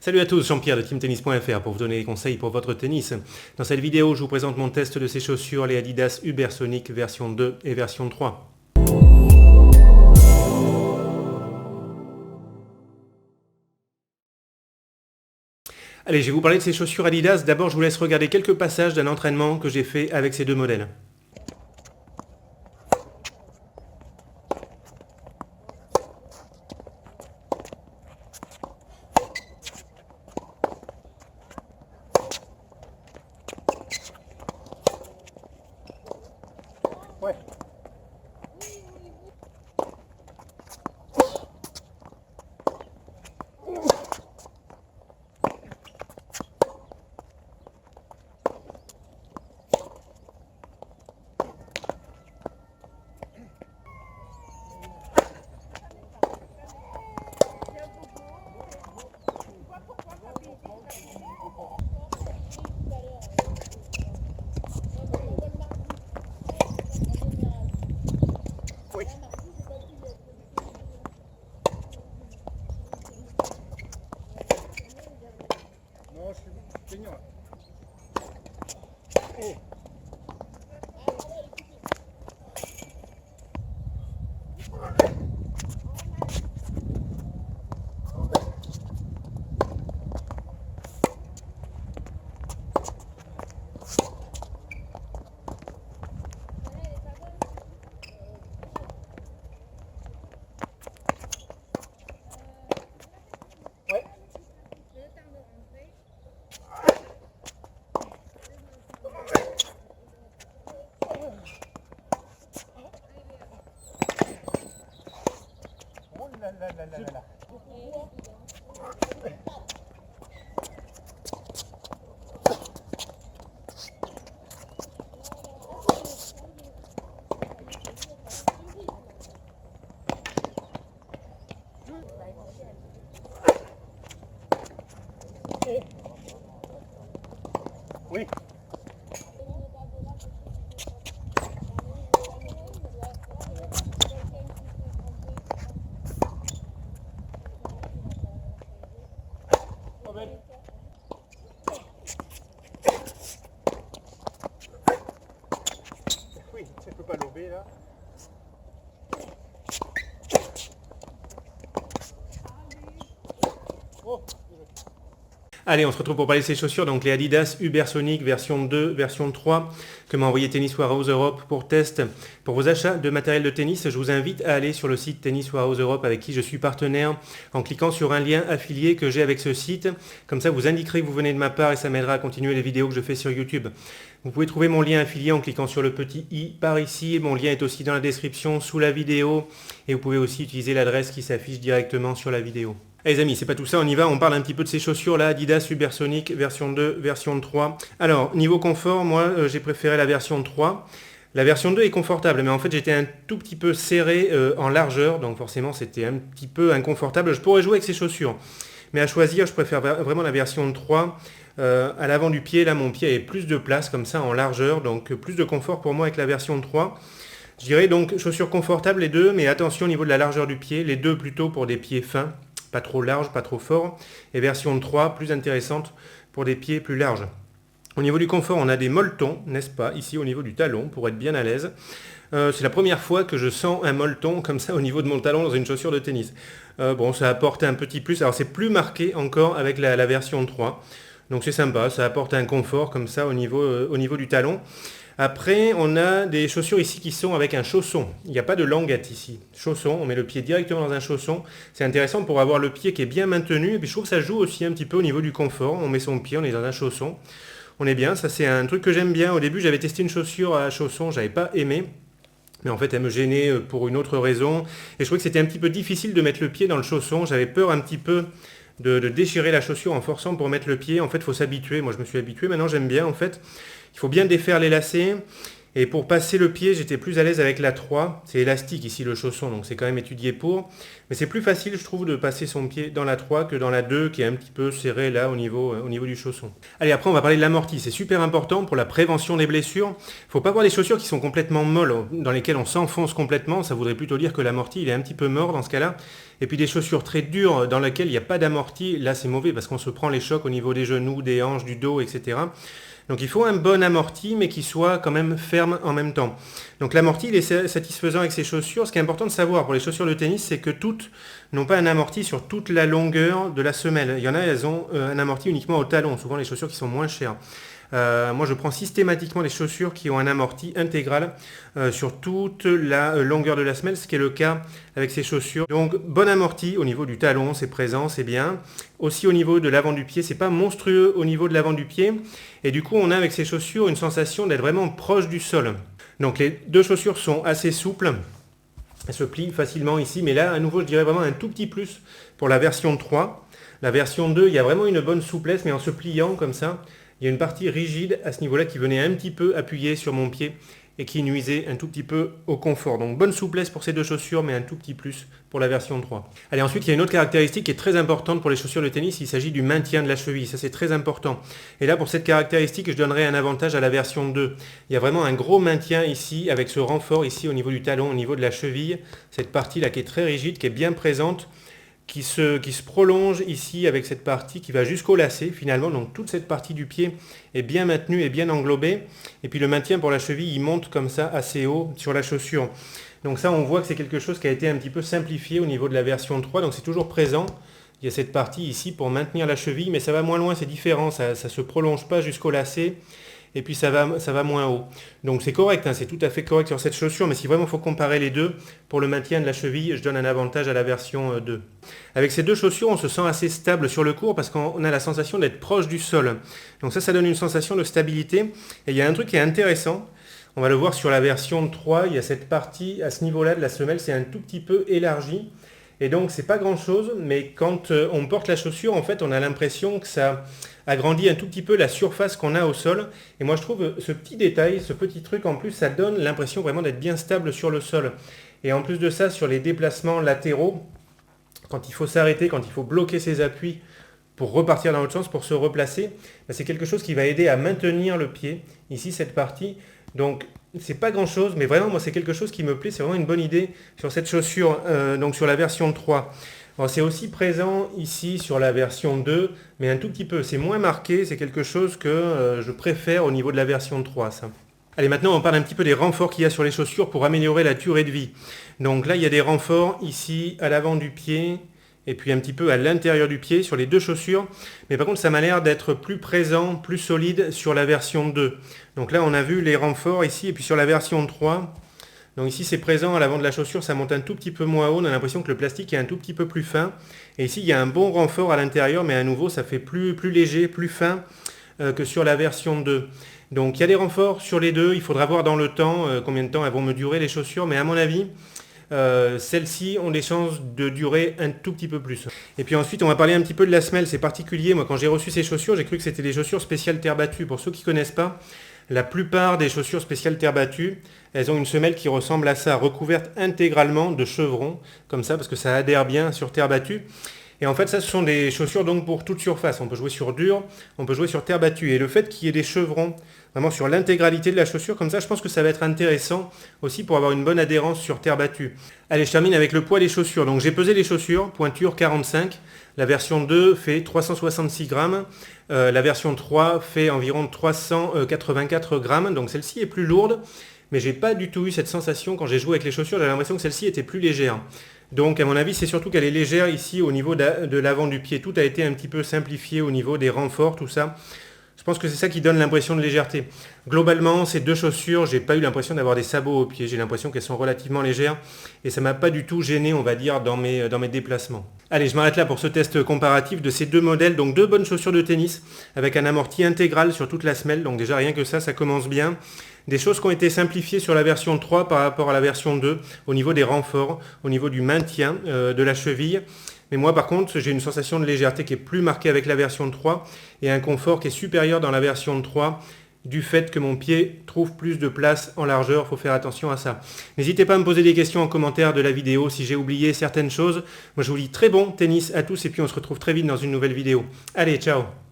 Salut à tous, Jean-Pierre de teamtennis.fr pour vous donner des conseils pour votre tennis. Dans cette vidéo, je vous présente mon test de ces chaussures, les Adidas Ubersonic version 2 et version 3. Allez, je vais vous parler de ces chaussures Adidas. D'abord, je vous laisse regarder quelques passages d'un entraînement que j'ai fait avec ces deux modèles. Ouais. Oui. Non, je suis plaignant. Oh. Ouais. Oh là là là là là. Oui. Oui, ça peut pas lober là. Oh. Allez, on se retrouve pour parler de ces chaussures, donc les Adidas Ubersonic version 2, version 3, que m'a envoyé Tennis Warehouse Europe pour test. Pour vos achats de matériel de tennis, je vous invite à aller sur le site Tennis Warehouse Europe avec qui je suis partenaire, en cliquant sur un lien affilié que j'ai avec ce site. Comme ça, vous indiquerez que vous venez de ma part et ça m'aidera à continuer les vidéos que je fais sur YouTube. Vous pouvez trouver mon lien affilié en cliquant sur le petit i par ici. Mon lien est aussi dans la description sous la vidéo et vous pouvez aussi utiliser l'adresse qui s'affiche directement sur la vidéo. Allez les amis, c'est pas tout ça, on y va, on parle un petit peu de ces chaussures là, Adidas Ubersonic version 2, version 3. Alors, niveau confort, moi j'ai préféré la version 3. La version 2 est confortable, mais en fait j'étais un tout petit peu serré en largeur, donc forcément c'était un petit peu inconfortable. Je pourrais jouer avec ces chaussures, mais à choisir, je préfère vraiment la version 3. À l'avant du pied, là mon pied avait plus de place comme ça en largeur, donc plus de confort pour moi avec la version 3. Je dirais donc chaussures confortables les deux, mais attention au niveau de la largeur du pied, les deux plutôt pour des pieds fins. Pas trop large, pas trop fort, et version 3 plus intéressante pour des pieds plus larges. Au niveau du confort, on a des molletons, n'est-ce pas, ici au niveau du talon, pour être bien à l'aise. C'est la première fois que je sens un molleton comme ça au niveau de mon talon dans une chaussure de tennis. Bon, ça apporte un petit plus, alors c'est plus marqué encore avec la version 3, donc c'est sympa, ça apporte un confort comme ça au niveau du talon. Après, on a des chaussures ici qui sont avec un chausson. Il n'y a pas de languette ici. Chausson, on met le pied directement dans un chausson. C'est intéressant pour avoir le pied qui est bien maintenu. Et puis je trouve que ça joue aussi un petit peu au niveau du confort. On met son pied, on est dans un chausson. On est bien, ça c'est un truc que j'aime bien. Au début, j'avais testé une chaussure à chausson, j'avais pas aimé. Mais en fait, elle me gênait pour une autre raison. Et je trouvais que c'était un petit peu difficile de mettre le pied dans le chausson. J'avais peur un petit peu de déchirer la chaussure en forçant pour mettre le pied. En fait, il faut s'habituer. Moi, je me suis habitué. Maintenant, j'aime bien, en fait. Il faut bien défaire les lacets Et pour passer le pied, j'étais plus à l'aise avec la 3. C'est élastique ici le chausson, donc c'est quand même étudié pour. Mais c'est plus facile, je trouve, de passer son pied dans la 3 que dans la 2, qui est un petit peu serré là au niveau du chausson. Allez, après on va parler de l'amorti. C'est super important pour la prévention des blessures. Il ne faut pas avoir des chaussures qui sont complètement molles, dans lesquelles on s'enfonce complètement. Ça voudrait plutôt dire que l'amorti, il est un petit peu mort dans ce cas-là. Et puis des chaussures très dures dans lesquelles il n'y a pas d'amorti, là c'est mauvais parce qu'on se prend les chocs au niveau des genoux, des hanches, du dos, etc. Donc il faut un bon amorti, mais qui soit quand même ferme en même temps. Donc l'amorti, il est satisfaisant avec ces chaussures. Ce qui est important de savoir pour les chaussures de tennis, c'est que toutes n'ont pas un amorti sur toute la longueur de la semelle. Il y en a, elles ont un amorti uniquement au talon, souvent les chaussures qui sont moins chères. Moi, je prends systématiquement les chaussures qui ont un amorti intégral sur toute la longueur de la semelle, ce qui est le cas avec ces chaussures. Donc, bon amorti au niveau du talon, c'est présent, c'est bien. Aussi au niveau de l'avant du pied, c'est pas monstrueux au niveau de l'avant du pied. Et du coup, on a avec ces chaussures une sensation d'être vraiment proche du sol. Donc, les deux chaussures sont assez souples. Elles se plient facilement ici, mais là, à nouveau, je dirais vraiment un tout petit plus pour la version 3. La version 2, il y a vraiment une bonne souplesse, mais en se pliant comme ça, il y a une partie rigide à ce niveau-là qui venait un petit peu appuyer sur mon pied et qui nuisait un tout petit peu au confort. Donc bonne souplesse pour ces deux chaussures, mais un tout petit plus pour la version 3. Allez, ensuite, il y a une autre caractéristique qui est très importante pour les chaussures de tennis, il s'agit du maintien de la cheville. Ça, c'est très important. Et là, pour cette caractéristique, je donnerai un avantage à la version 2. Il y a vraiment un gros maintien ici, avec ce renfort ici au niveau du talon, au niveau de la cheville. Cette partie-là qui est très rigide, qui est bien présente, qui se prolonge ici avec cette partie qui va jusqu'au lacet finalement. Donc toute cette partie du pied est bien maintenue et bien englobée. Et puis le maintien pour la cheville, il monte comme ça assez haut sur la chaussure. Donc ça, on voit que c'est quelque chose qui a été un petit peu simplifié au niveau de la version 3. Donc c'est toujours présent. Il y a cette partie ici pour maintenir la cheville, mais ça va moins loin, c'est différent. Ça ne se prolonge pas jusqu'au lacet. Et puis ça va moins haut. Donc c'est correct, hein, c'est tout à fait correct sur cette chaussure, mais si vraiment il faut comparer les deux, pour le maintien de la cheville, je donne un avantage à la version 2. Avec ces deux chaussures, on se sent assez stable sur le court parce qu'on a la sensation d'être proche du sol. Donc ça donne une sensation de stabilité. Et il y a un truc qui est intéressant, on va le voir sur la version 3, il y a cette partie à ce niveau-là de la semelle, c'est un tout petit peu élargi. Et donc c'est pas grand chose, mais quand on porte la chaussure, en fait on a l'impression que ça agrandit un tout petit peu la surface qu'on a au sol. Et moi je trouve ce petit détail, ce petit truc en plus, ça donne l'impression vraiment d'être bien stable sur le sol. Et en plus de ça, sur les déplacements latéraux, quand il faut s'arrêter, quand il faut bloquer ses appuis pour repartir dans l'autre sens, pour se replacer, c'est quelque chose qui va aider à maintenir le pied, ici cette partie. Donc c'est pas grand chose, mais vraiment moi c'est quelque chose qui me plaît, c'est vraiment une bonne idée sur cette chaussure, donc sur la version 3. Bon, c'est aussi présent ici sur la version 2, mais un tout petit peu, c'est moins marqué, c'est quelque chose que je préfère au niveau de la version 3 ça. Allez, maintenant on parle un petit peu des renforts qu'il y a sur les chaussures pour améliorer la durée de vie. Donc là il y a des renforts ici à l'avant du pied, et puis un petit peu à l'intérieur du pied sur les deux chaussures. Mais par contre, ça m'a l'air d'être plus présent, plus solide sur la version 2. Donc là, on a vu les renforts ici, et puis sur la version 3. Donc ici, c'est présent à l'avant de la chaussure, ça monte un tout petit peu moins haut. On a l'impression que le plastique est un tout petit peu plus fin. Et ici, il y a un bon renfort à l'intérieur, mais à nouveau, ça fait plus léger, plus fin que sur la version 2. Donc il y a des renforts sur les deux. Il faudra voir dans le temps combien de temps elles vont me durer les chaussures. Mais à mon avis, celles-ci ont des chances de durer un tout petit peu plus. Et puis ensuite, on va parler un petit peu de la semelle. C'est particulier. Moi, quand j'ai reçu ces chaussures, j'ai cru que c'était des chaussures spéciales terre battue. Pour ceux qui ne connaissent pas, la plupart des chaussures spéciales terre battue, elles ont une semelle qui ressemble à ça, recouverte intégralement de chevrons, comme ça, parce que ça adhère bien sur terre battue. Et en fait, ça, ce sont des chaussures donc pour toute surface. On peut jouer sur dur, on peut jouer sur terre battue. Et le fait qu'il y ait des chevrons vraiment sur l'intégralité de la chaussure, comme ça, je pense que ça va être intéressant aussi pour avoir une bonne adhérence sur terre battue. Allez, je termine avec le poids des chaussures. Donc j'ai pesé les chaussures, pointure 45. La version 2 fait 366 grammes. La version 3 fait environ 384 grammes. Donc celle-ci est plus lourde. Mais j'ai pas du tout eu cette sensation quand j'ai joué avec les chaussures. J'avais l'impression que celle-ci était plus légère. Donc à mon avis, c'est surtout qu'elle est légère ici au niveau de l'avant du pied. Tout a été un petit peu simplifié au niveau des renforts, tout ça. Je pense que c'est ça qui donne l'impression de légèreté. Globalement, ces deux chaussures, j'ai pas eu l'impression d'avoir des sabots au pied. J'ai l'impression qu'elles sont relativement légères et ça m'a pas du tout gêné, on va dire, dans mes déplacements. Allez, je m'arrête là pour ce test comparatif de ces deux modèles. Donc deux bonnes chaussures de tennis avec un amorti intégral sur toute la semelle. Donc déjà rien que ça commence bien. Des choses qui ont été simplifiées sur la version 3 par rapport à la version 2 au niveau des renforts, au niveau du maintien de la cheville. Mais moi par contre j'ai une sensation de légèreté qui est plus marquée avec la version 3 et un confort qui est supérieur dans la version 3 du fait que mon pied trouve plus de place en largeur. Il faut faire attention à ça. N'hésitez pas à me poser des questions en commentaire de la vidéo si j'ai oublié certaines choses. Moi je vous dis très bon tennis à tous et puis on se retrouve très vite dans une nouvelle vidéo. Allez, ciao!